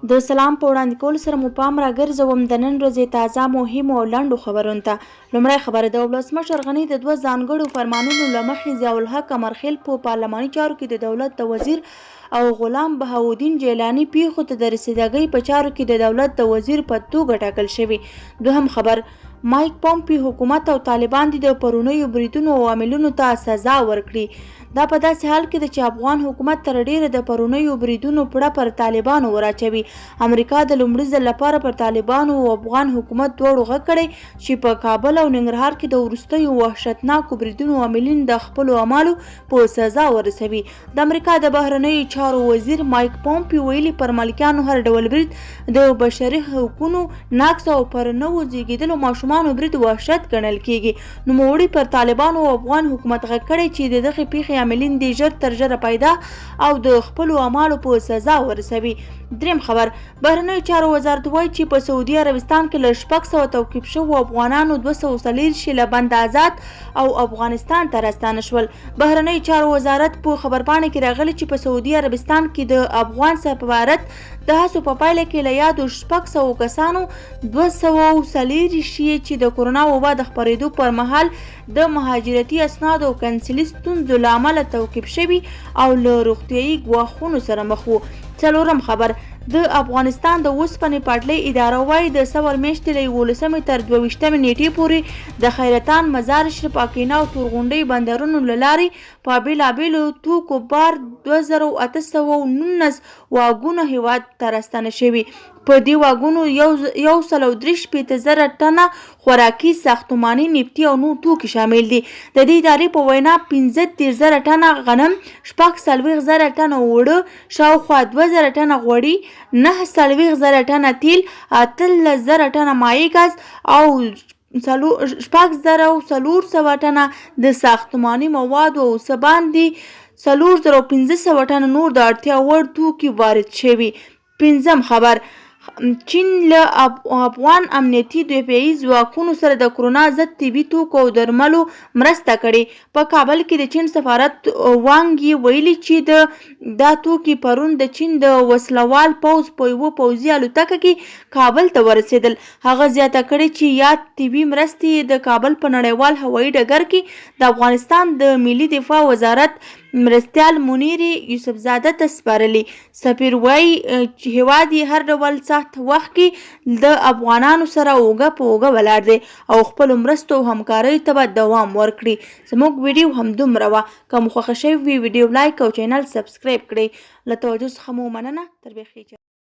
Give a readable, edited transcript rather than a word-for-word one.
د سلام په وړاندې کولو سره مو پام راګرځوم د نن ورځې تازه مهمو او لنډو خبرونو ته. لومړی خبره د ولسمشر غني د 2 ځانګړو فرمانونو له مخې ضیاءالحق امرخیل په پارلماني چارو کې د دولت د وزیر او غلام بهاودین جیلاني پیښو ته د رسیدګۍ په چارو کې د دولت د وزیر په توګه ټاکل شوي. دوهم خبر مایک پومپیو حکومت او طالبان د پرونیو بریدونو او عملونو ته سزا ورکړي. دا په داسې حال کې ده چې افغان حکومت تر ډیره د پرونیو بریدونو پړه پر طالبانو وراچوي. امریکا د لومړي ځل لپاره پر طالبانو او افغان حکومت دواړو غږ کړی چې په کابل او ننګرهار کې د وروستیو وحشتناکو بریدونو عاملین د خپلو اعمالو په سزا ورسوي. د امریکا د بهرنیو چارو وزیر مایک پومپیو ویلي پر مالکانو هر ډول برید د بشري حقوقو نقض او پر نوو زیږیدلو ماشومانو برید وحشت ګڼل کیږي. نوموړي پر طالبانو او افغان حکومت غږ کړی چې د دغې پیښې عاملین دې ژر تر ژره پیدا او د خپلو اعمالو په سزا ورسوي. دریم خبر بهرنیو چارو وزارت وایي چې په سعودي عربستان کې له 600 توقیف شوو افغانانو 240 له بند آزاد او افغانستان ته راستانه شول. بهرنیو چارو وزارت په خبرپاڼه کې راغلي چې په سعودي عربستان کې د افغان سفارت د هڅو په پایله کې له یادو 600 کسانو 240 چې د کورونا وبا د خپرېدو پر مهال د مهاجرتي اسنادو او کنسلي ستونزو له امله توقیف شوي او له روغتیایي ګواښونو سره مخ وو. څلورم خبر د افغانستان د اوسپنې پټلۍ اداره وایي د سور میاشتې له 11 تر 22 نیټې پورې د خیرتان، مزار شریف، اکینا او تورغونډۍ بندرونو له لارې په بېلابېلو توکو بار 2819 واګونه هیواد ته راستانه شوي. په دې واګونو 133,000 ټنه خوراکي، ساختماني، نفتي او نور توکي شامل دي. د دې ادارې په وینا 15,000 ټنه غنم، 40,000 ټنه اوړه، شاوخوا 2,000 ټنه غوړي، 9,000 ټنه تیل، 18,000 ټنه مایع ګاز او 6,400 ټنه د ساختماني موادو او څه باندې 4,500 ټنه نور د اړتیا وړ توکي وارد شوي. پنځم خبر چین له افغان امنیتي دفاعي ځواکونو سره د کرونا ضد طبي توکو او درملو مرسته کړې. په کابل کې د چین سفارت وانګ یې ویلي چې دا توکي پرون د چین د وسلوال پوځ په یوه پوځي الوتکه کې کابل ته ورسېدل. هغه زیاته کړې چې یاد طبي مرستې د کابل په نړیوال هوایي ډګر کې د افغانستان د ملي دفاع وزارت مرستیال منیر یوسفزاده ته سپارلي. سفیر وایي چې هیواد یې هر ډول سخت وخت کې د افغانانو سره اوږه په اوږه ولاړ دی او خپلو مرستو او همکاریو ته به دوام ورکړي. زموږ ویډیو همدومره وه. که مو خوښه شوې وي ویډیو لایک او چینل سبسکرایب کړئ. له توجه څخه مو مننه. تر بیا ښې